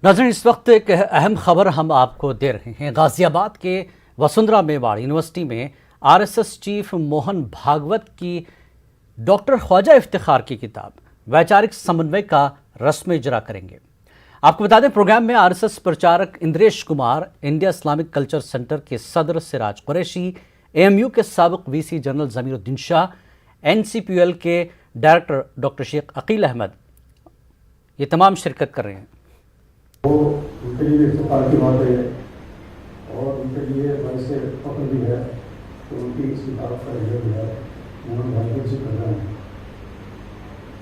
नाज़रीन, इस वक्त एक अहम खबर हम आपको दे रहे हैं। गाजियाबाद के वसुंधरा मेवाड़ यूनिवर्सिटी में आरएसएस चीफ मोहन भागवत की डॉक्टर ख्वाजा इफ्तिखार की किताब वैचारिक समन्वय का रस्म इजरा करेंगे। आपको बता दें, प्रोग्राम में आरएसएस प्रचारक Indresh Kumar, India Islamic culture centre के सदर सिराज कुरैशी, एएमयू के साबिक VC general Jamiruddin Shah, NCPL के डायरेक्टर डॉक्टर शेख अकील अहमद, ये तमाम शिरकत कर रहे हैं। वो उनके लिए इफ्तिखार की बात है और उनके लिए वैसे फख्र भी है तो उनकी इस किताब का रिजल्ट जो है मोहन भागवत जी कर रहे हैं।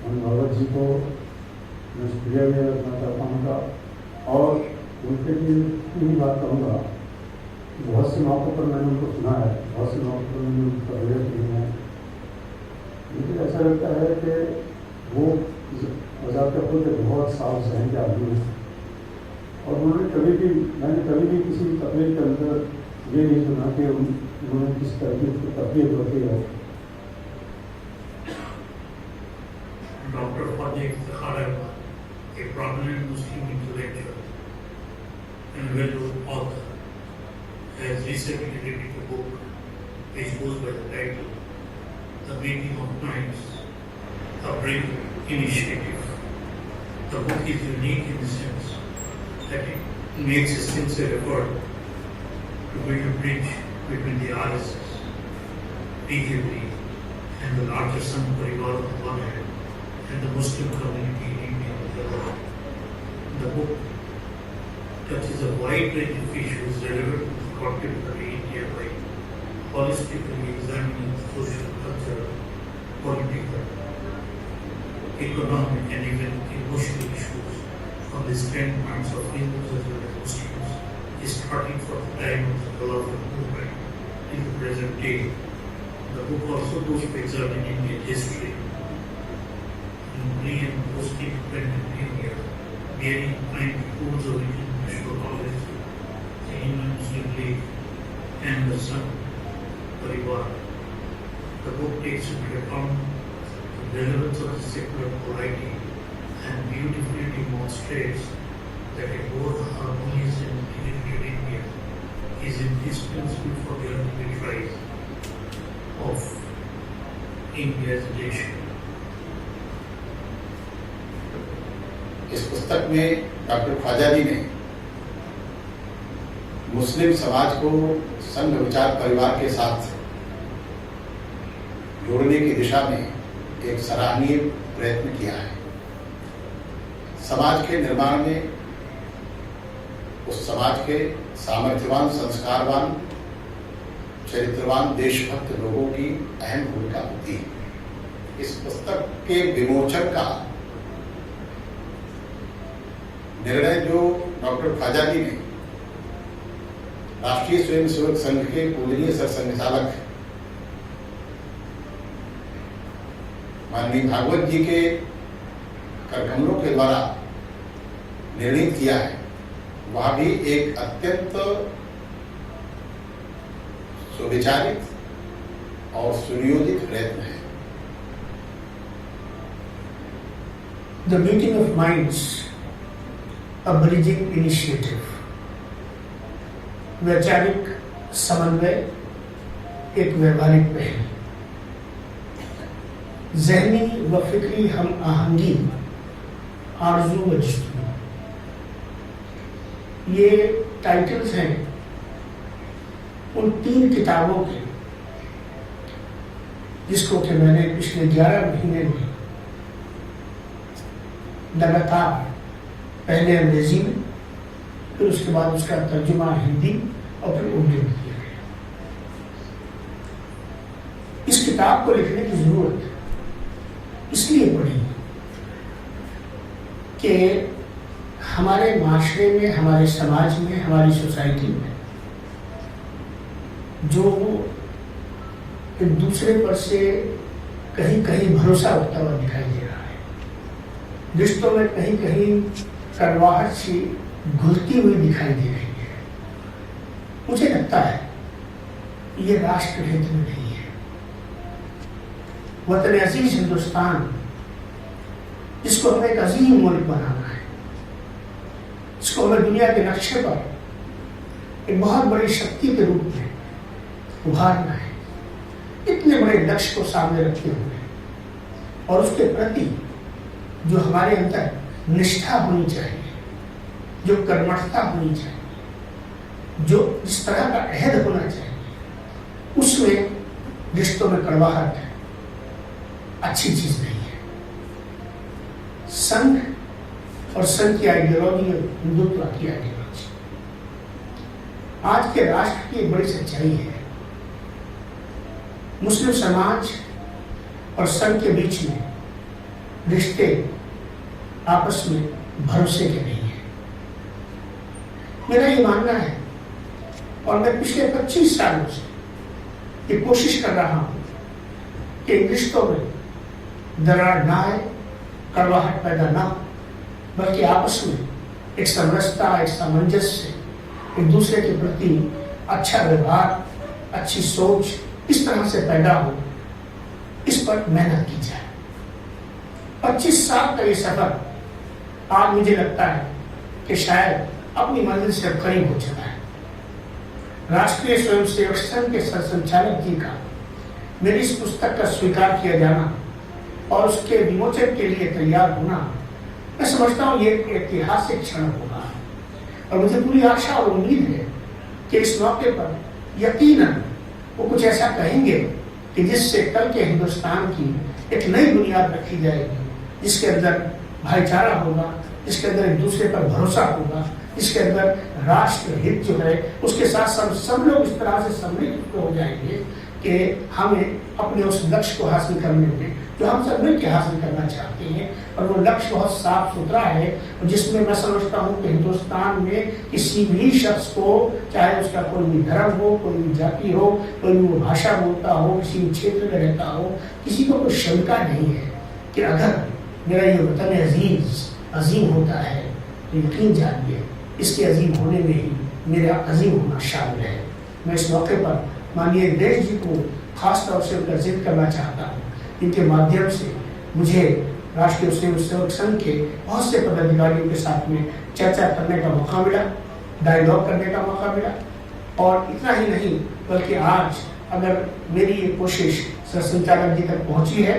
मोहन भागवत जी को मैं शुक्रिया भी रखना चाहता हूँ उनका, और उनके लिए यही बात कहूँगा कि बहुत से मौक़ों पर मैंने उनको सुना है, बहुत से मौक़ों पर मैंने उनका रिजल्ट किए हैं। मुझे ऐसा लगता है कि वो वजात खुद बहुत साफ सहन के आदमी हैं और मैंने कभी भी किसी तकलीफ के अंदर ये नहीं सुना कि उन्होंने किस तकलीफ को तकलीफ होती है। Doctor Khwaja Iftikhar Ahmad, a prominent Muslim intellectual and well-known author, has recently written a book which goes by the title The Making of Minds, a Brave Initiative. The book is unique in the sense that it makes a sincere effort to build a bridge between the RSS, BJP, and the larger Sangh Parivar on the one hand, and the Muslim community in India on the other. The book touches a wide range of issues relevant to contemporary India by holistically examining social, cultural, political, economic, and even emotional issues from the standpoints of Hindus as well as Muslims, starting from the time of the Khilafat movement in the present day. The book also goes to examine Indian history in pre- and post-independent India, bearing in mind the codes of Indian national knowledge, the Hindu Muslim League, and the Sangh Parivar. The book takes into account the relevance of the secular polity and beautifully demonstrates that a more harmonious and integrated India is indispensable for the ultimate rise of India as a nation. इस पुस्तक में doctor Khwaja जी ने मुस्लिम समाज को संघ विचार परिवार के साथ जोड़ने की दिशा में एक सराहनीय प्रयत्न किया है। समाज के निर्माण में उस समाज के सामर्थ्यवान, संस्कारवान, चरित्रवान, देशभक्त लोगों की अहम भूमिका होती है। इस पुस्तक के विमोचन का निर्णय जो डॉक्टर ख्वाजा जी ने राष्ट्रीय स्वयंसेवक संघ के पूजनीय सरसंघचालक माननीय भागवत जी के करकमलों के द्वारा निर्णित किया है, वह भी एक अत्यंत सुविचारित और सुनियोजित प्रयत्न है। The Meeting of Minds, a bridging initiative. वैचारिक समन्वय एक व्यवहारिक पहल, ज़हनी व फिक्री हम आहंगी, आरज़ू व जुस्तू, ये टाइटल्स हैं उन 3 किताबों के जिसको कि मैंने पिछले 11 महीने में लगातार पहले अंग्रेजी में, फिर उसके बाद उसका तर्जुमा हिंदी और फिर उर्दू में किया गया। इस किताब को लिखने की जरूरत इसलिए पड़ी कि हमारे माशरे में, हमारे समाज में, हमारी सोसाइटी में जो एक दूसरे पर से कहीं कहीं भरोसा उठता हुआ दिखाई दे रहा है, रिश्तों में कहीं कहीं कड़वाहट सी घुलती हुई दिखाई दे रही है। मुझे लगता है ये राष्ट्र हित में नहीं है। वतन अजीज हिंदुस्तान, इसको हमें एक अजीम मुल्क बनाना है, उसको हमें दुनिया के नक्शे पर एक बहुत बड़ी शक्ति के रूप में उभारना है, इतने बड़े लक्ष्य को सामने रखे हुए और उसके प्रति जो हमारे अंदर निष्ठा होनी चाहिए, जो कर्मठता होनी चाहिए, जो इस तरह का अहद होना चाहिए, उसमें रिश्तों में कड़वाहट अच्छी चीज नहीं है। संघ और संघ की आइडियोलॉजी और हिंदुत्व की आइडियोलॉजी आज के राष्ट्र की एक बड़ी सच्चाई है। मुस्लिम समाज और संघ के बीच में रिश्ते आपस में भरोसे के नहीं है। मेरा ये मानना है और मैं पिछले 25 सालों से ये कोशिश कर रहा हूं कि इन रिश्तों में दरार ना आए, कड़वाहट पैदा ना हो, बल्कि आपस में एक समरसता, एक सामंजस्य, एक दूसरे के प्रति अच्छा व्यवहार, अच्छी सोच इस तरह से पैदा हो, इस पर मेहनत की जाए। 25 साल का ये सफर आज मुझे लगता है कि शायद अपनी मंजिल से करीब हो चुका है। राष्ट्रीय स्वयंसेवक संघ के संचालक जी का मेरी इस पुस्तक का स्वीकार किया जाना और उसके विमोचन के लिए तैयार होना, मैं समझता हूँ ये एक ऐतिहासिक क्षण होगा और मुझे पूरी आशा और उम्मीद है कि इस मौके पर यकीनन वो कुछ ऐसा कहेंगे कि जिससे कल के हिंदुस्तान की एक नई बुनियाद रखी जाएगी, जिसके अंदर भाईचारा होगा, जिसके अंदर एक दूसरे पर भरोसा होगा, जिसके अंदर राष्ट्र हित जो है उसके साथ सब लोग इस तरह से सम्मिलित हो जाएंगे कि हमें अपने उस लक्ष्य को हासिल करने में जो हम सब मिलकर हासिल करना चाहते हैं, और वो लक्ष्य बहुत साफ सुथरा है जिसमें मैं समझता हूँ कि हिंदुस्तान में किसी भी शख्स को, चाहे उसका कोई भी धर्म हो, कोई भी जाति हो, कोई भी भाषा बोलता हो, किसी भी क्षेत्र में रहता हो, किसी को कोई शंका नहीं है कि अगर मेरा ये वतन अजीम होता है तो यकीन जानिए इसके अजीम होने में ही मेरा अजीम होना शामिल है। मैं इस मौके पर माननीय देश जी को खास तौर से उनका जिक्र करना चाहता हूँ। इनके माध्यम से मुझे राष्ट्रीय स्वयंसेवक संघ के बहुत से पदाधिकारियों के साथ में चर्चा करने का मौका मिला, डायलॉग करने का मौका मिला, और इतना ही नहीं बल्कि आज अगर मेरी ये कोशिश संचालक जी तक पहुंची है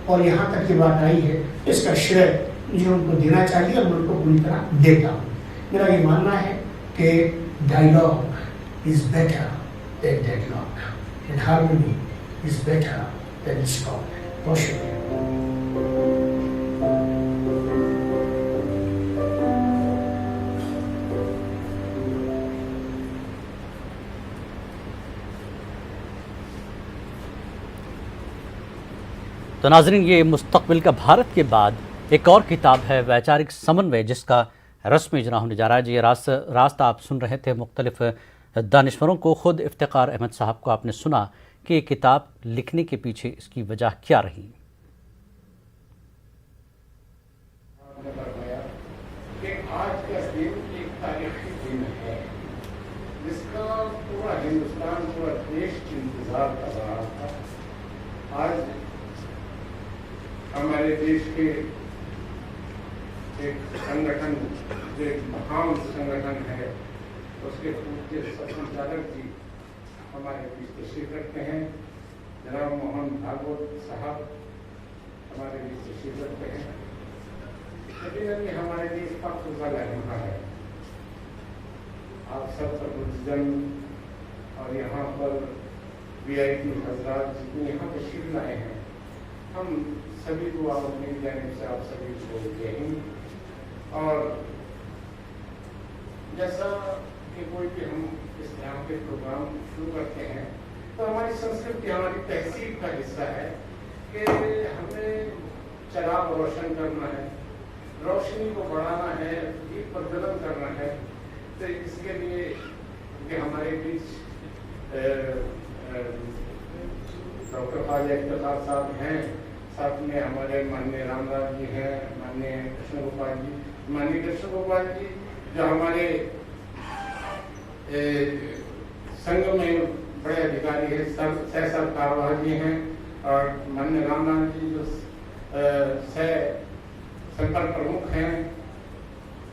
और यहाँ तक की बात आई है, इसका श्रेय मुझे उनको देना चाहिए और मैं उनको पूरी तरह देता हूँ। मेरा ये मानना है कि dialogue is better than deadlock and harmony is better than discord. बहुत शुक्रिया। तो नाज़रीन, ये मुस्तक़बिल का भारत के बाद एक और किताब है वैचारिक समन्वय, जिसका रस्मी इजरा होने जा रहा है। जी रास्ता आप सुन रहे थे मुख्तलिफ दानिश्वरों को। ख़ुद इफ्तिकार अहमद साहब को आपने सुना कि ये किताब लिखने के पीछे इसकी वजह क्या रही। आज का दिन एक तारीखी दिन है जिसका पूरा हिंदुस्तान, पूरा देश इंतजार कर रहा था। आज हमारे देश के एक संगठन, जो एक महान संगठन है, उसके पूज्य संचालक जी हमारे बीच तशरीफ रखते हैं। जनाब मोहन भागवत साहब हमारे बीच तशरीफ रखते हैं। लेकिन हमारे लिए फख्र का लम्हा है। आप सब जन और यहाँ पर VIP हजरात जितने यहाँ तशरीफ लाए हैं, हम सभी को आप अपनी जानिब से आप सभी को जय हिंद। और जैसा कि कोई भी हम इस तरह के प्रोग्राम शुरू करते हैं तो हमारी संस्कृति, हमारी तहसीब का हिस्सा है कि हमें चराग रोशन करना है, रोशनी को बढ़ाना है, दीप प्रज्वलन करना है। तो इसके लिए कि हमारे बीच डॉक्टर ख्वाजा इफ्तिखार साहब हैं, साथ में हमारे माननीय रामदास जी हैं, माननीय कृष्ण गोपाल जी जो हमारे संघ में बड़े अधिकारी हैं, सह कारवाह जी हैं, और माननीय रामनाथ जी जो सह संपर्क प्रमुख हैं,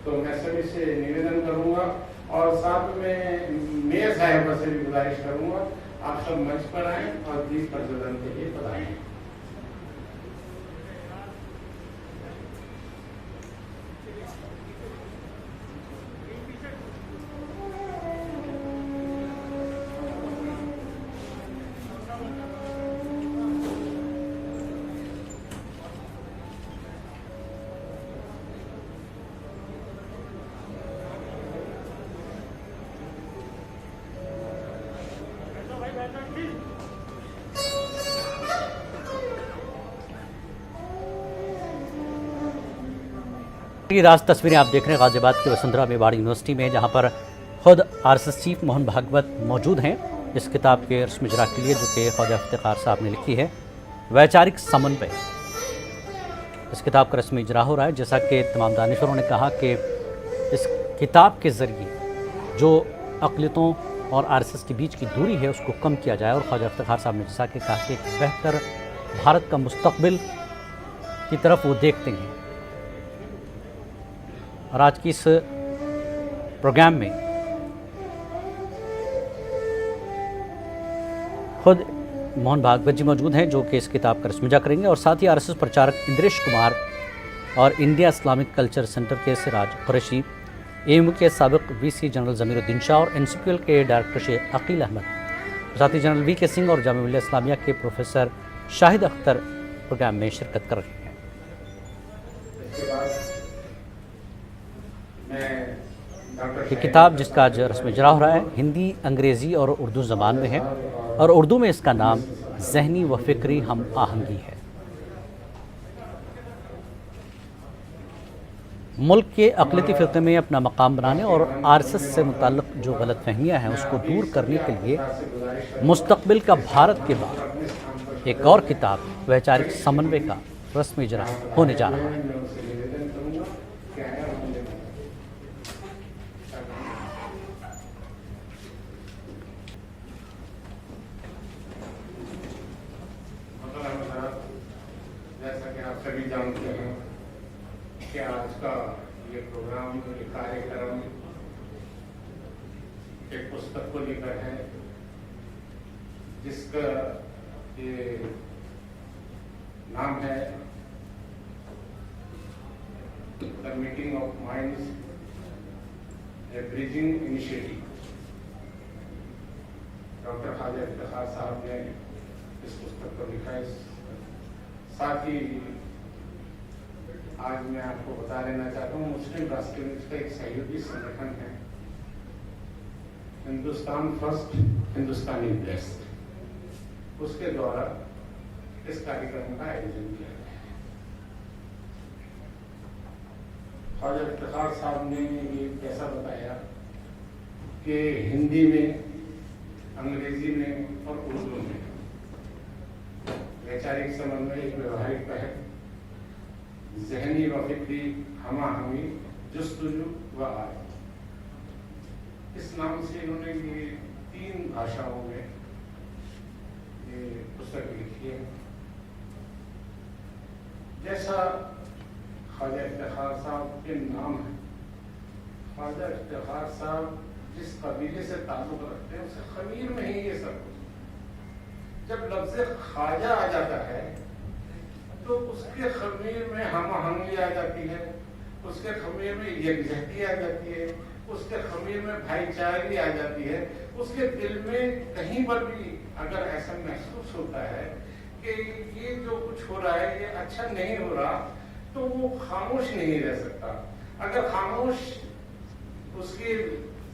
तो मैं सभी से निवेदन करूंगा और साथ में मेयर साहब से भी गुजारिश करूंगा, आप सब मंच पर आए और दीप प्रज्वलन के लिए पधारें। ये राज तस्वीरें आप देख रहे हैं गाजियाबाद की वसुंधरा मेवाड़ यूनिवर्सिटी में, जहां पर खुद आरएसएस चीफ मोहन भागवत मौजूद हैं इस किताब के रस्म इजरा के लिए, जो कि ख्वाजा इफ्तिखार साहब ने लिखी है, वैचारिक समन्वय। इस किताब का रस्म इजरा हो रहा है। जैसा कि तमाम दानिशवरों ने कहा कि इस किताब के ज़रिए जो अक़लियतों और आरएसएस के बीच की दूरी है उसको कम किया जाए, और ख्वाजा इफ्तिखार साहब ने जैसा कि कहा कि एक बेहतर भारत का मुस्तकबिल की तरफ वो देखते हैं। और आज की इस प्रोग्राम में खुद मोहन भागवत जी मौजूद हैं, जो कि इस किताब का रस्म करेंगे, और साथ ही आरएसएस प्रचारक इंद्रेश कुमार और इंडिया इस्लामिक कल्चर सेंटर के सिराज कुरैशी, एएमयू के साबिक वीसी जनरल ज़मीरुद्दीन शाह और एनसीपीएल के डायरेक्टर शेख अकील अहमद, साथ ही जनरल वी के सिंह और जामिया मिल्लिया इस्लामिया के प्रोफेसर शाहिद अख्तर प्रोग्राम में शिरकत कर रहे हैं। ये किताब जिसका आज रस्म इजरा हो रहा है हिंदी, अंग्रेज़ी और उर्दू ज़बान में है, और उर्दू में इसका नाम ज़हनी व फ़िक्री हम आहंगी है। मुल्क के अक़लियती फ़िरक़े में अपना मकाम बनाने और आरएसएस से मुताल्लिक़ जो गलतफ़हमियाँ हैं उसको दूर करने के लिए मुस्तक़बिल का भारत के बाद एक और किताब वैचारिक समन्वय का रस्म इजरा होने जा रहा है। जैसा कि आप सभी जानते हैं कि आज का ये प्रोग्राम, ये कार्यक्रम एक पुस्तक को लेकर है, जिसका ये नाम है the meeting of minds, a bridging initiative. Doctor Khwaja Iftikhar sahab ने इस पुस्तक को लिखा है। साथ ही आज मैं आपको बता देना चाहता हूँ, मुस्लिम राष्ट्र का एक सहयोगी संगठन है हिंदुस्तान फर्स्ट, हिंदुस्तानी बेस्ट, उसके द्वारा इस कार्यक्रम का आयोजन किया गया है। ख्वाजा इफ्तिखार साहब ने ये कैसा बताया कि हिंदी में, अंग्रेजी में और उर्दू में वैचारिक समन्वय एक व्यवहारिक पहल, ज़हनी व फ़िक्री हमाहंगी, जुस्तजू व आय, इस नाम से इन्होंने ये 3 भाषाओं में ये पुस्तक लिखी है। जैसा ख्वाजा इफ्तिखार साहब के नाम है, ख्वाजा इफ्तिखार साहब जिस कबीले से ताल्लुक रखते हैं उसे खमीर में ही ये सब कुछ। जब लफ्ज़ ख्वाजा आ जाता है तो उसके खमीर में हमआहंगी आ जाती है, उसके खमीर में यकजहती आ जाती है, उसके खमीर में भाईचारगी आ जाती है। उसके दिल में कहीं पर भी अगर ऐसा महसूस होता है कि ये जो कुछ हो रहा है ये अच्छा नहीं हो रहा, तो वो खामोश नहीं रह सकता। अगर खामोश उसकी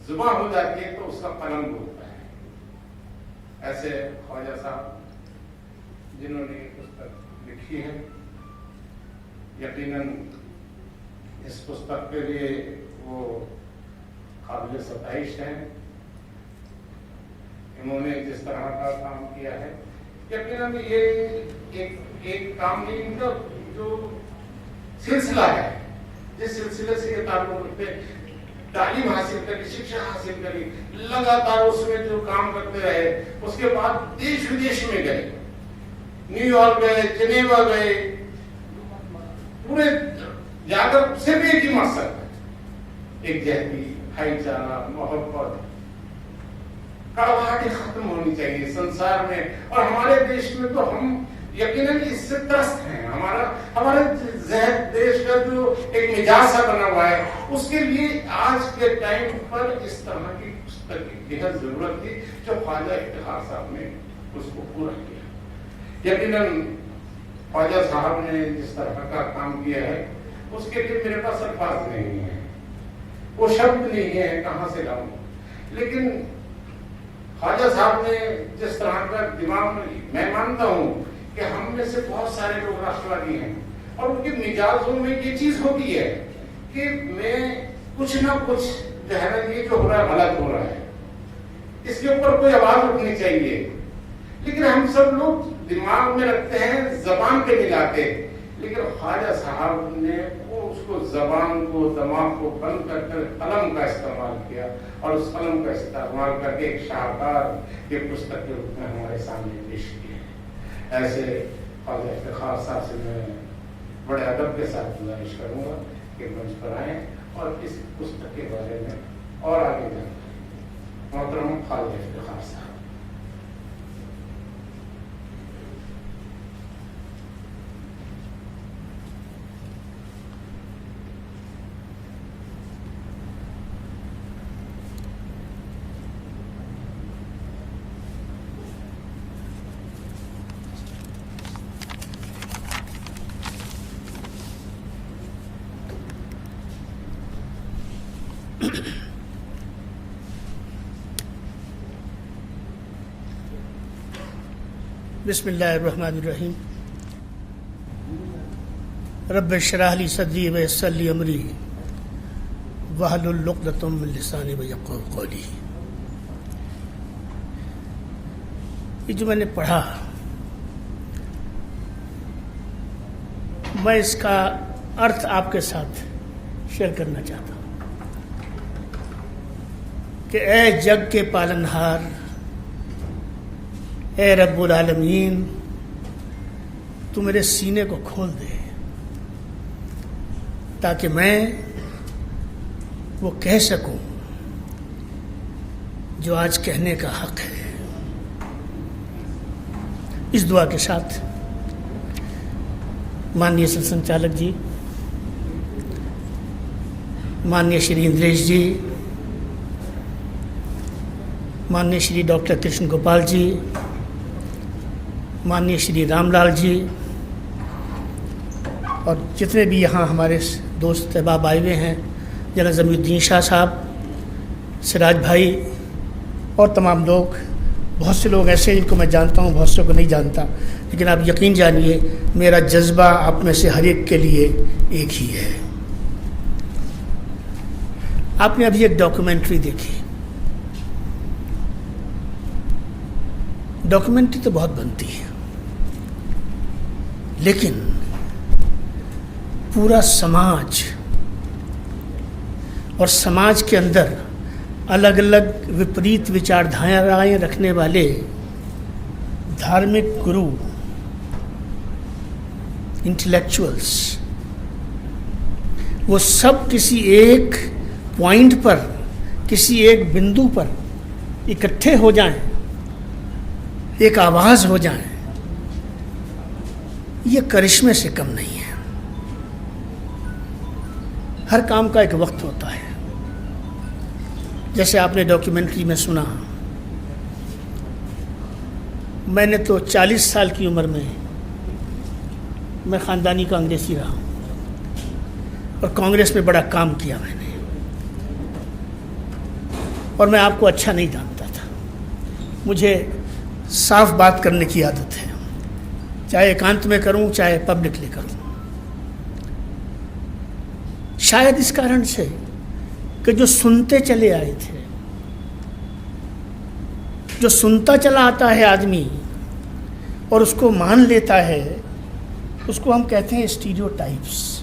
जुबान हो जाती है तो उसका कलम बोलता है। ऐसे ख्वाजा साहब जिन्होंने ये पुस्तक लिखी है, यकीनन इस पुस्तक के लिए वो काबिल सताइश है। इन्होंने जिस तरह का काम किया है, यकीनन ये एक काम नहीं, इनका जो सिलसिला है, जिस सिलसिले से ये ताल्लुक रखते, तालीम हासिल करी, शिक्षा हासिल करी, लगातार उसमें जो काम करते रहे, उसके बाद देश विदेश में गए, न्यूयॉर्क गए, जिनेवा गए, पूरे जाकर से भी एक ही मकसद है एकजहती, भाईचारा, मोहब्बत, कड़वाहटें खत्म होनी चाहिए संसार में। और हमारे देश में तो हम यकीनन इससे त्रस्त हैं। हमारे देश का जो एक मिजाज सा बना हुआ है, उसके लिए आज के टाइम पर इस तरह की पुस्तक की बेहद जरूरत थी, जो ख्वाजा इफ्तिखार साहब ने उसको पूरा किया। यकीनन ख्वाजा साहब ने जिस तरह का काम किया है, उसके लिए मेरे पास अल्फाज नहीं है, वो शब्द नहीं है, कहां से लाऊं। लेकिन ख्वाजा साहब ने जिस तरह का दिमाग में, मैं मानता हूं कि हम में से बहुत सारे लोग राष्ट्रवादी हैं, और उनके मिजाजों में ये चीज होती है कि मैं कुछ ना कुछ जो है ना, ये जो हो रहा है गलत हो रहा है, इसके ऊपर कोई आवाज उठनी चाहिए। लेकिन हम सब लोग दिमाग में रखते हैं, जबान पे मिलाते। लेकिन ख्वाजा साहब ने वो उसको जबान को, दिमाग को बंद कर कलम का इस्तेमाल किया, और उस कलम का इस्तेमाल करके एक शाहकार ये पुस्तक के रूप में हमारे सामने पेश किया है। ऐसे ख्वाजा इफ्तिखार साहब से मैं बड़े अदब के साथ गुजारिश करूंगा कि मंच पर आए और इस पुस्तक के बारे में और आगे जाए। मोहतरम ख्वाजा इफ्तिखार साहब। बिस्मिल्लाहिर्रहमानिर्रहीम। रब्बि इश्रह ली सदरी व यस्सिर ली अमरी वहलुल उक़दतम मिन लिसानी यफ़क़हू क़ौली। ये जो मैंने पढ़ा, मैं इसका अर्थ आपके साथ शेयर करना चाहता हूँ कि ए जग के पालनहार, ए रब्बुल आलमीन, तू मेरे सीने को खोल दे ताकि मैं वो कह सकूं जो आज कहने का हक है। इस दुआ के साथ माननीय संचालक जी, माननीय श्री इंद्रेश जी, माननीय श्री डॉक्टर कृष्ण गोपाल जी, माननीय श्री रामलाल जी, और जितने भी यहाँ हमारे दोस्त अहबाब आए हुए हैं, जनाब जमीउद्दीन शाह साहब, सिराज भाई और तमाम लोग, बहुत से लोग ऐसे जिनको मैं जानता हूँ, बहुत से को नहीं जानता, लेकिन आप यकीन जानिए मेरा जज्बा आप में से हर एक के लिए एक ही है। आपने अभी एक डॉक्यूमेंट्री देखी। डॉक्यूमेंट्री तो बहुत बनती है, लेकिन पूरा समाज और समाज के अंदर अलग अलग विपरीत विचारधाराएं रखने वाले धार्मिक गुरु, इंटेलेक्चुअल्स, वो सब किसी एक पॉइंट पर, किसी एक बिंदु पर इकट्ठे हो जाएं, एक आवाज हो जाएं, ये करिश्मे से कम नहीं है। हर काम का एक वक्त होता है। जैसे आपने डॉक्यूमेंट्री में सुना, मैंने तो 40 साल की उम्र में मैं ख़ानदानी कांग्रेसी रहा और कांग्रेस में बड़ा काम किया मैंने, और मैं आपको अच्छा नहीं जानता था। मुझे साफ बात करने की आदत है, चाहे एकांत में करूं चाहे पब्लिकली करूं। शायद इस कारण से कि जो सुनते चले आए थे, जो सुनता चला आता है आदमी और उसको मान लेता है, उसको हम कहते हैं stereotypes.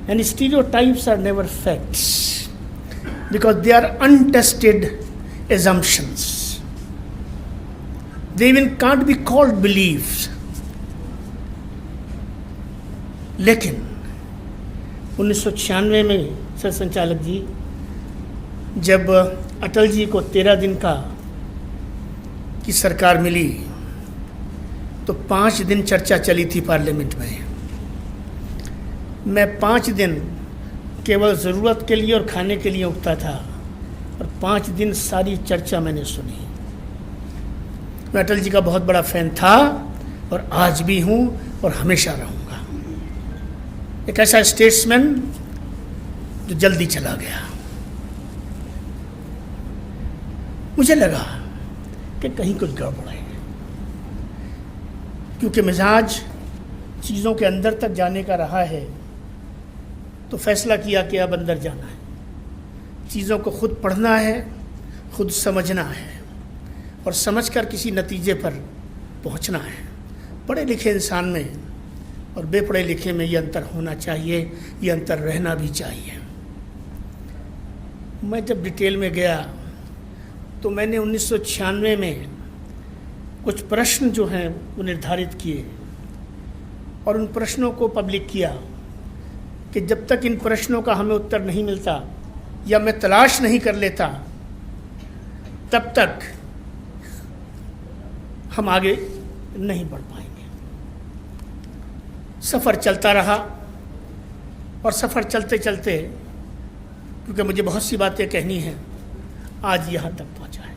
And stereotypes are never facts because they are untested assumptions. They even can't be called beliefs. लेकिन 1996 में सर संचालक जी, जब अटल जी को 13 दिन की सरकार मिली तो 5 दिन चर्चा चली थी पार्लियामेंट में। मैं 5 दिन केवल ज़रूरत के लिए और खाने के लिए उठता था और 5 दिन सारी चर्चा मैंने सुनी। मैं अटल जी का बहुत बड़ा फ़ैन था और आज भी हूँ और हमेशा रहूँगा। एक ऐसा स्टेट्समैन जो जल्दी चला गया। मुझे लगा कि कहीं कुछ गड़बड़ है, क्योंकि मिजाज चीज़ों के अंदर तक जाने का रहा है, तो फैसला किया कि अब अंदर जाना है, चीज़ों को खुद पढ़ना है, खुद समझना है और समझकर किसी नतीजे पर पहुंचना है। पढ़े लिखे इंसान में और बेपढ़े लिखे में ये अंतर होना चाहिए, ये अंतर रहना भी चाहिए। मैं जब डिटेल में गया तो मैंने 1996 में कुछ प्रश्न जो हैं वो निर्धारित किए और उन प्रश्नों को पब्लिक किया कि जब तक इन प्रश्नों का हमें उत्तर नहीं मिलता या मैं तलाश नहीं कर लेता, तब तक हम आगे नहीं बढ़ पाएंगे। सफ़र चलता रहा और सफ़र चलते चलते, क्योंकि मुझे बहुत सी बातें कहनी हैं, आज यहाँ तक पहुँचा है।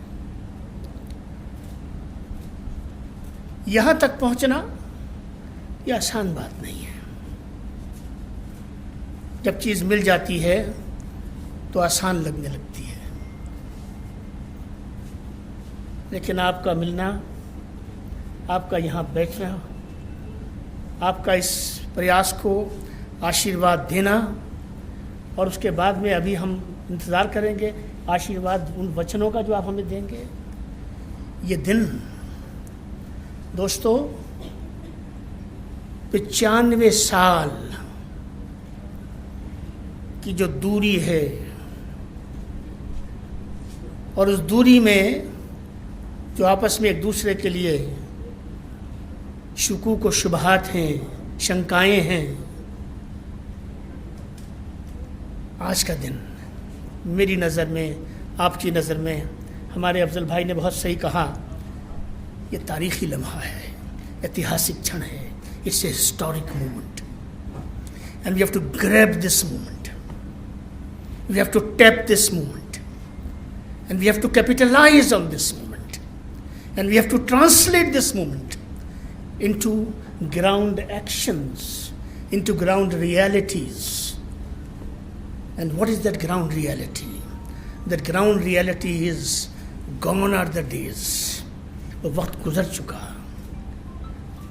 यहाँ तक पहुँचना ये आसान बात नहीं है। जब चीज़ मिल जाती है तो आसान लगने लगती है, लेकिन आपका मिलना, आपका यहाँ बैठना, आपका इस प्रयास को आशीर्वाद देना और उसके बाद में अभी हम इंतज़ार करेंगे आशीर्वाद उन वचनों का जो आप हमें देंगे। ये दिन दोस्तों 95 साल की जो दूरी है और उस दूरी में जो आपस में एक दूसरे के लिए शुकूक व शुबहात हैं, शंकाएं हैं, आज का दिन मेरी नज़र में, आपकी नज़र में, हमारे अफजल भाई ने बहुत सही कहा, ये तारीख़ी लम्हा है, ऐतिहासिक क्षण है। It's a historic moment and we have to grab this moment, we have to tap this moment and we have to capitalise on this moment and we have to translate this moment into ground actions, into ground realities. And what is that ground reality? That ground reality is gone are the days. वो वक्त गुजर चुका,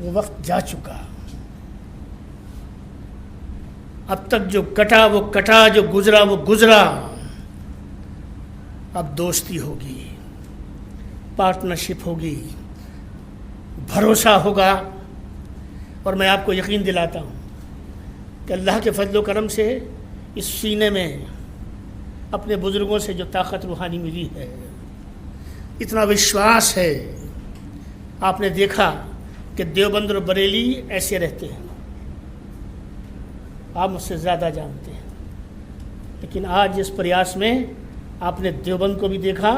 वो वक्त जा चुका। अब तक जो कटा वो कटा, जो गुजरा वो गुजरा। अब दोस्ती होगी, पार्टनरशिप होगी, भरोसा होगा। और मैं आपको यकीन दिलाता हूँ कि अल्लाह के फजल व करम से इस सीने में अपने बुज़ुर्गों से जो ताकत रूहानी मिली है, इतना विश्वास है। आपने देखा कि देवबंद और बरेली ऐसे रहते हैं, आप मुझसे ज़्यादा जानते हैं, लेकिन आज इस प्रयास में आपने देवबंद को भी देखा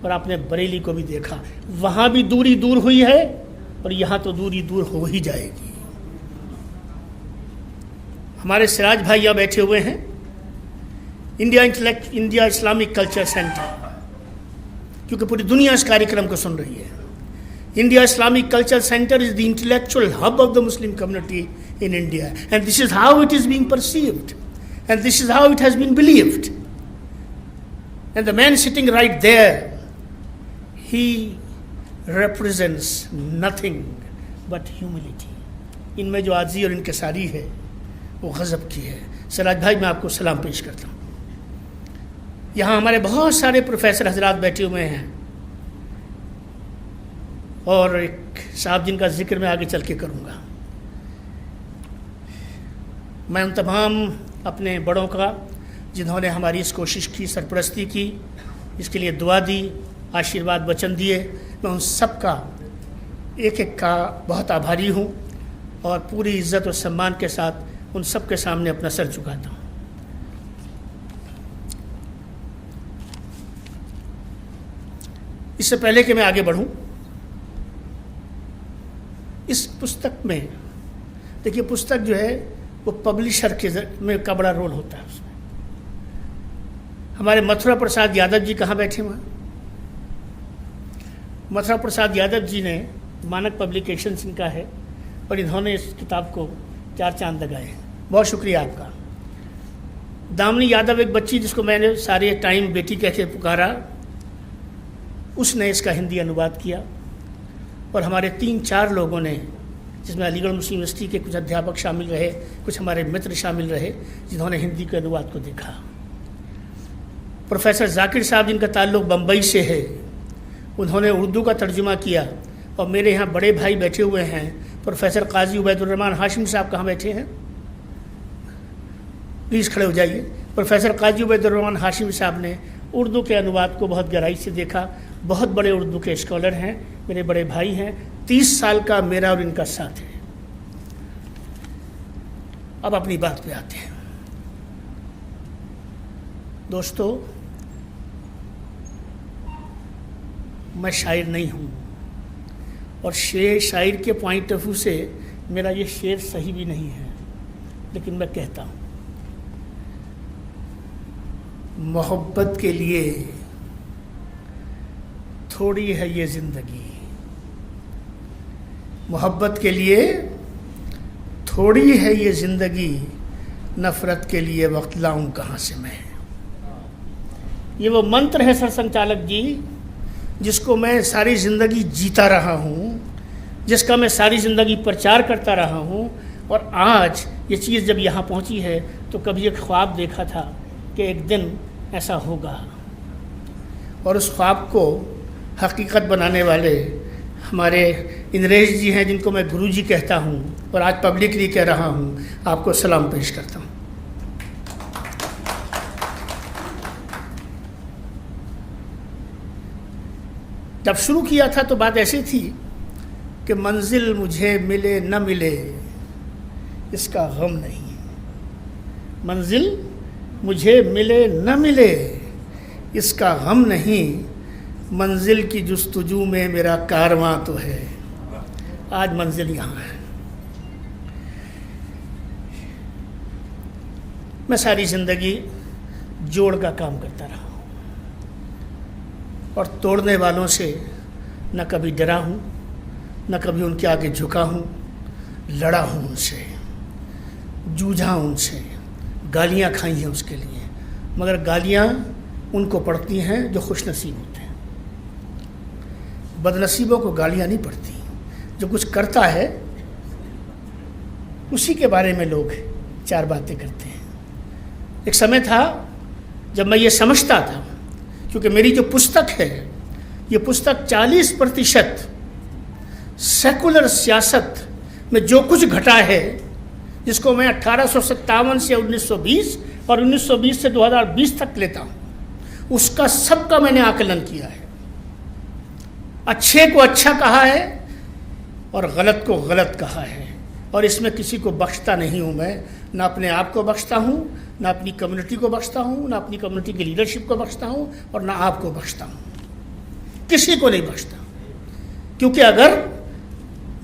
और आपने बरेली को भी देखा। वहाँ भी दूरी दूर हुई है और यहाँ तो दूरी दूर हो ही जाएगी। हमारे सिराज भाई यहाँ बैठे हुए हैं, इंडिया इस्लामिक कल्चर सेंटर, क्योंकि पूरी दुनिया इस कार्यक्रम को सुन रही है। India Islamic culture centre is the intellectual hub of the Muslim community in India, and this is how it is being perceived, and this is how it has been believed. And the man sitting right there, he represents nothing but humility. इनमें जो आजी और इनकसारी है वो गज़ब की है। सिराज भाई, मैं आपको सलाम पेश करता हूँ। यहाँ हमारे बहुत सारे प्रोफेसर हजरात बैठे हुए हैं और एक साहब जिनका जिक्र मैं आगे चल के करूँगा। मैं उन तमाम अपने बड़ों का, जिन्होंने हमारी इस कोशिश की, सरपरस्ती की, इसके लिए दुआ दी, आशीर्वाद वचन दिए, मैं उन सब का एक एक का बहुत आभारी हूँ और पूरी इज़्ज़त और सम्मान के साथ उन सब के सामने अपना सर झुकाता हूँ। इससे पहले कि मैं आगे बढ़ूं, इस पुस्तक में देखिए, पुस्तक जो है वो पब्लिशर में का बड़ा रोल होता है उसमें। हमारे मथुरा प्रसाद यादव जी कहाँ बैठे वहाँ? मथुरा प्रसाद यादव जी ने मानक पब्लिकेशंस इनका है और इन्होंने इस किताब को 4 चांद लगाए हैं। बहुत शुक्रिया आपका। दामिनी यादव एक बच्ची जिसको मैंने सारे टाइम बेटी कह के पुकारा, उसने इसका हिंदी अनुवाद किया और हमारे 3-4 लोगों ने, जिसमें अलीगढ़ मुस्लिम यूनिवर्सिटी के कुछ अध्यापक शामिल रहे, कुछ हमारे मित्र शामिल रहे, जिन्होंने हिंदी के अनुवाद को देखा। प्रोफेसर जाकिर साहब जिनका ताल्लुक़ बम्बई से है, उन्होंने उर्दू का तर्जुमा किया। और मेरे यहाँ बड़े भाई बैठे हुए हैं, प्रोफेसर काजी उबैदुर्रहमान हाशिमी साहब कहाँ बैठे हैं? प्लीज़ खड़े हो जाइए। प्रोफेसर काजी उबैदुर्रहमान हाशिमी साहब ने उर्दू के अनुवाद को बहुत गहराई से देखा। बहुत बड़े उर्दू के स्कॉलर हैं, मेरे बड़े भाई हैं। 30 साल का मेरा और इनका साथ है। अब अपनी बात पे आते हैं दोस्तों। मैं शायर नहीं हूँ और शायर के पॉइंट ऑफ व्यू से मेरा ये शेर सही भी नहीं है, लेकिन मैं कहता हूँ, मोहब्बत के लिए थोड़ी है ये ज़िंदगी, मोहब्बत के लिए थोड़ी है ये ज़िंदगी, नफ़रत के लिए वक्त लाऊं कहाँ से मैं। ये वो मंत्र है सरसंघचालक जी, जिसको मैं सारी ज़िंदगी जीता रहा हूँ, जिसका मैं सारी ज़िंदगी प्रचार करता रहा हूँ। और आज ये चीज़ जब यहाँ पहुँची है तो कभी एक ख्वाब देखा था कि एक दिन ऐसा होगा, और उस ख्वाब को हकीकत बनाने वाले हमारे इंद्रेश जी हैं, जिनको मैं गुरु जी कहता हूँ और आज पब्लिकली कह रहा हूँ, आपको सलाम पेश करता हूँ। जब शुरू किया था तो बात ऐसी थी कि मंजिल मुझे मिले न मिले इसका गम नहीं, मंजिल मुझे मिले न मिले इसका गम नहीं, मंजिल की जुस्तजू में मेरा कारवां तो है। आज मंजिल यहाँ है। मैं सारी ज़िंदगी जोड़ का काम करता रहा हूँ और तोड़ने वालों से न कभी डरा हूँ, न कभी उनके आगे झुका हूँ। लड़ा हूँ उनसे, जूझा उनसे, गालियाँ खाई हैं उसके लिए, मगर गालियाँ उनको पड़ती हैं जो खुशनसीब होते हैं। बदनसीबों को गालियाँ नहीं पड़ती। जो कुछ करता है उसी के बारे में लोग 4 बातें करते हैं। एक समय था जब मैं ये समझता था, क्योंकि मेरी जो पुस्तक है, ये पुस्तक 40% सेकुलर सियासत में जो कुछ घटा है, जिसको मैं 1857 से 1920 और 1920 से 2020 तक लेता हूँ, उसका सबका मैंने आकलन किया है। अच्छे को अच्छा कहा है और गलत को गलत कहा है, और इसमें किसी को बख्शता नहीं हूँ। मैं ना अपने आप को बख्शता हूँ, ना अपनी कम्युनिटी को बख्शता हूँ, ना अपनी कम्युनिटी की लीडरशिप को बख्शता हूँ, और ना आपको बख्शता हूँ। किसी को नहीं बख्शता, क्योंकि अगर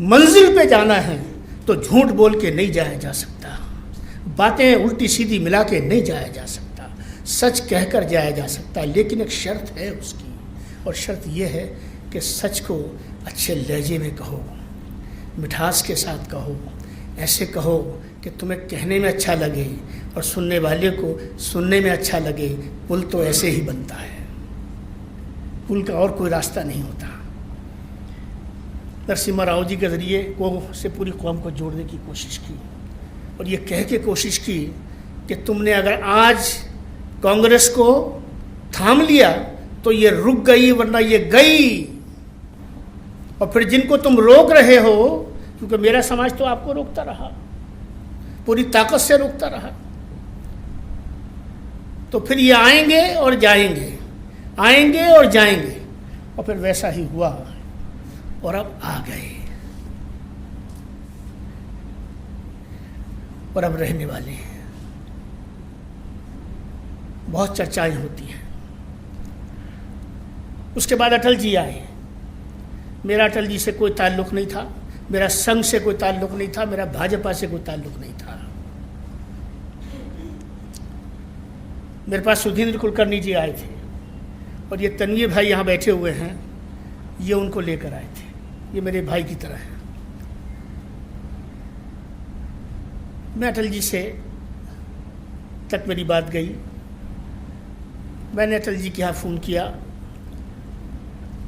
मंजिल पे जाना है तो झूठ बोल के नहीं जाया जा सकता, बातें उल्टी सीधी मिला के नहीं जाया जा सकता, सच कहकर जाया जा सकता है। लेकिन एक शर्त है उसकी, और शर्त यह है कि सच को अच्छे लहजे में कहो, मिठास के साथ कहो, ऐसे कहो कि तुम्हें कहने में अच्छा लगे और सुनने वाले को सुनने में अच्छा लगे। पुल तो ऐसे ही बनता है, पुल का और कोई रास्ता नहीं होता। नरसिम्हा राव जी के ज़रिए को से पूरी कौम को जोड़ने की कोशिश की, और ये कह के कोशिश की कि तुमने अगर आज कांग्रेस को थाम लिया तो ये रुक गई, वरना ये गई। और फिर जिनको तुम रोक रहे हो, क्योंकि मेरा समाज तो आपको रोकता रहा, पूरी ताकत से रोकता रहा, तो फिर ये आएंगे और जाएंगे, आएंगे और जाएंगे। और फिर वैसा ही हुआ, और अब आ गए, और अब रहने वाले हैं। बहुत चर्चाएं होती हैं। उसके बाद अटल जी आए। मेरा अटल जी से कोई ताल्लुक़ नहीं था, मेरा संघ से कोई ताल्लुक़ नहीं था, मेरा भाजपा से कोई ताल्लुक़ नहीं था। मेरे पास सुधींद्र कुलकर्णी जी आए थे और ये तनवीर भाई यहाँ बैठे हुए हैं, ये उनको लेकर आए थे। ये मेरे भाई की तरह है। मैं अटल जी से तक मेरी बात गई। मैंने अटल जी के यहाँ फ़ोन किया,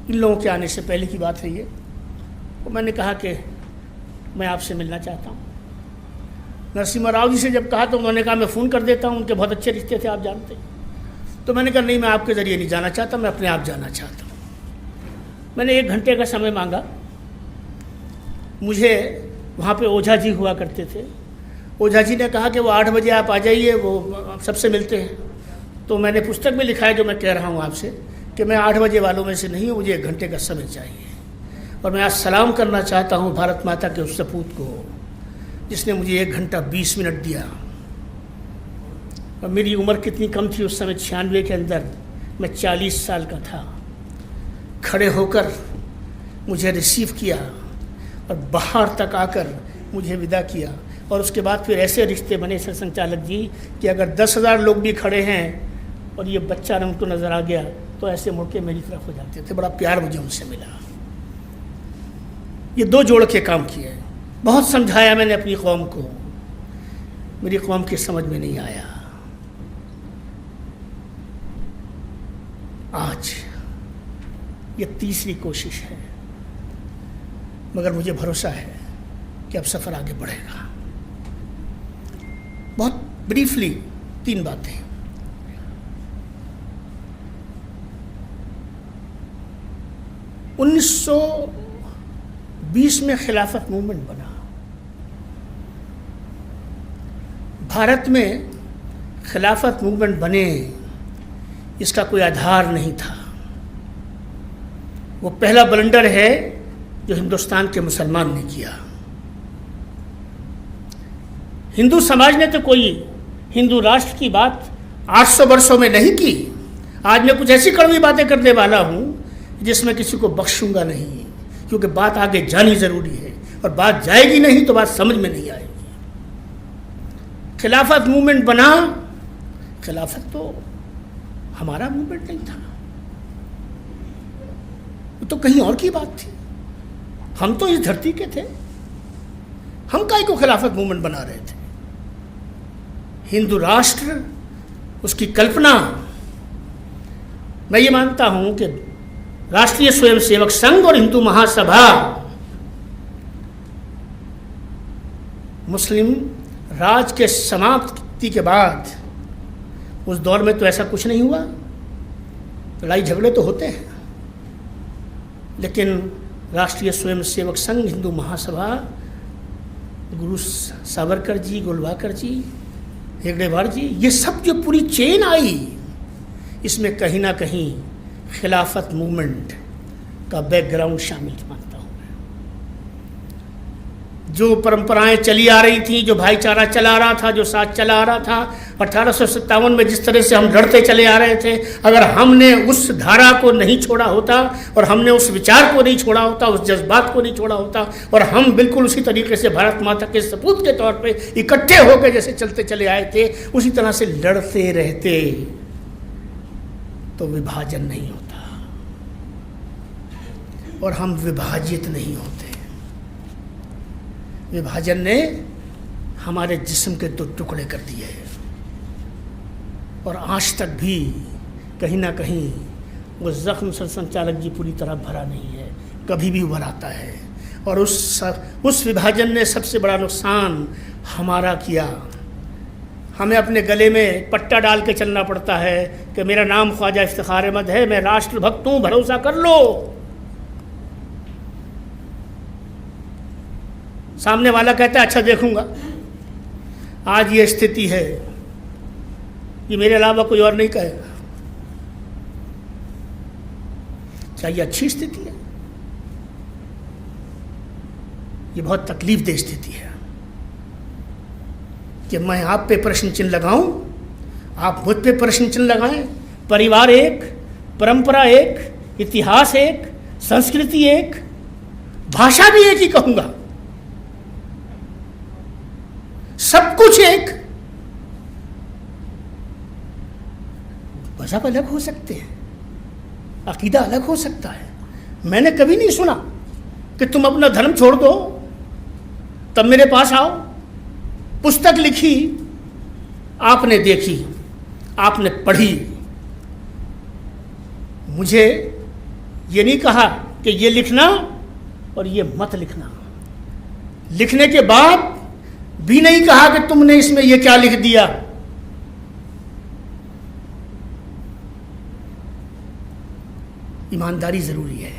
इन लोगों के आने से पहले की बात है ये। तो मैंने कहा कि मैं आपसे मिलना चाहता हूँ। नरसिम्हा राव जी से जब कहा तो उन्होंने कहा मैं फ़ोन कर देता हूँ, उनके बहुत अच्छे रिश्ते थे, आप जानते हैं। तो मैंने कहा नहीं, मैं आपके ज़रिए नहीं जाना चाहता, मैं अपने आप जाना चाहता हूँ। मैंने 1 घंटे का समय मांगा। मुझे वहाँ पे ओझा जी हुआ करते थे। ओझा जी ने कहा कि वो 8 बजे आप आ जाइए, वो सबसे मिलते हैं। तो मैंने पुस्तक में लिखा है जो मैं कह रहा हूँ आपसे कि मैं 8 बजे वालों में से नहीं हूँ, मुझे 1 घंटे का समय चाहिए। और मैं आज सलाम करना चाहता हूँ भारत माता के उस सपूत को जिसने मुझे 1 घंटा 20 मिनट दिया। और मेरी उम्र कितनी कम थी उस समय, 96 के अंदर मैं 40 साल का था। खड़े होकर मुझे रिसीव किया और बाहर तक आकर मुझे विदा किया। और उसके बाद फिर ऐसे रिश्ते बने सर संचालक जी कि अगर 10,000 लोग भी खड़े हैं और ये बच्चा उनको नज़र आ गया तो ऐसे मुड़ के मेरी तरफ हो जाते थे। बड़ा प्यार मुझे उनसे मिला। ये 2 जोड़ के काम किए। बहुत समझाया मैंने अपनी कौम को, मेरी कौम की समझ में नहीं आया। आज ये तीसरी कोशिश है, मगर मुझे भरोसा है कि अब सफ़र आगे बढ़ेगा। बहुत ब्रीफली 3 बातें। उन्नीस 1920 में खिलाफत मूवमेंट बना। भारत में खिलाफत मूवमेंट बने इसका कोई आधार नहीं था। वो पहला ब्लंडर है जो हिंदुस्तान के मुसलमान ने किया। हिंदू समाज ने तो कोई हिंदू राष्ट्र की बात 800 वर्षों में नहीं की। आज मैं कुछ ऐसी कड़वी बातें करने वाला हूँ जिसमें किसी को बख्शूंगा नहीं, क्योंकि बात आगे जानी ज़रूरी है और बात जाएगी नहीं तो बात समझ में नहीं आएगी। खिलाफत मूवमेंट बना, खिलाफत तो हमारा मूवमेंट नहीं था, वो तो कहीं और की बात थी। हम तो इस धरती के थे, हम काहे को खिलाफत मूवमेंट बना रहे थे। हिंदू राष्ट्र, उसकी कल्पना, मैं ये मानता हूं कि राष्ट्रीय स्वयंसेवक संघ और हिंदू महासभा मुस्लिम राज के समाप्ति के बाद उस दौर में तो ऐसा कुछ नहीं हुआ। लड़ाई झगड़े तो होते हैं, लेकिन राष्ट्रीय स्वयंसेवक संघ, हिंदू महासभा, गुरु सावरकर जी, गोलवाकर जी, हेगड़ेवार जी, ये सब जो पूरी चेन आई, इसमें कहीं ना कहीं खिलाफत मूवमेंट का बैकग्राउंड शामिल मानता हूँ। जो परंपराएं चली आ रही थी, जो भाईचारा चला आ रहा था, जो साथ चला आ रहा था, 1857 में जिस तरह से हम लड़ते चले आ रहे थे, अगर हमने उस धारा को नहीं छोड़ा होता और हमने उस विचार को नहीं छोड़ा होता, उस जज्बात को नहीं छोड़ा होता, और हम बिल्कुल उसी तरीके से भारत माता के सपूत के तौर पे इकट्ठे होकर जैसे चलते चले आए थे, उसी तरह से लड़ते रहते, तो विभाजन नहीं होता और हम विभाजित नहीं होते। विभाजन ने हमारे जिस्म के 2 टुकड़े कर दिए और आज तक भी कहीं ना कहीं वो जख्म सर संचालक जी पूरी तरह भरा नहीं है, कभी भी उभर आता है। और उस विभाजन ने सबसे बड़ा नुकसान हमारा किया। हमें अपने गले में पट्टा डाल के चलना पड़ता है कि मेरा नाम ख्वाजा इफ्तिखार अहमद है, मैं राष्ट्रभक्त हूँ, भरोसा कर लो। सामने वाला कहता है अच्छा देखूंगा। आज ये स्थिति है, ये मेरे अलावा कोई और नहीं कहेगा। क्या ये अच्छी स्थिति है? ये बहुत तकलीफदेह स्थिति है कि मैं आप पे प्रश्न चिन्ह लगाऊं, आप मुझ पे प्रश्न चिन्ह लगाएं। परिवार एक, परंपरा एक, इतिहास एक, संस्कृति एक, भाषा भी एक ही कहूंगा, सब कुछ एक। मजहब अलग हो सकते हैं, अकीदा अलग हो सकता है। मैंने कभी नहीं सुना कि तुम अपना धर्म छोड़ दो तब मेरे पास आओ। पुस्तक लिखी, आपने देखी, आपने पढ़ी, मुझे ये नहीं कहा कि ये लिखना और ये मत लिखना। लिखने के बाद भी नहीं कहा कि तुमने इसमें ये क्या लिख दिया। ईमानदारी जरूरी है।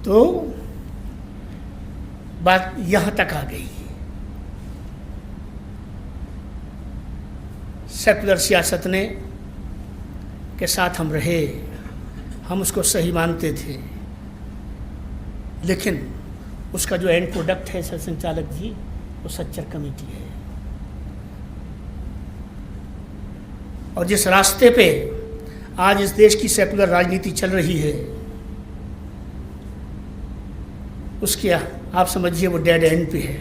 तो बात यहां तक आ गई। सेकुलर सियासत ने के साथ हम रहे, हम उसको सही मानते थे, लेकिन उसका जो एंड प्रोडक्ट है सर संचालक जी, वो सच्चर कमेटी है। और जिस रास्ते पे आज इस देश की सेकुलर राजनीति चल रही है, उसके आप समझिए वो डेड एंड पे है।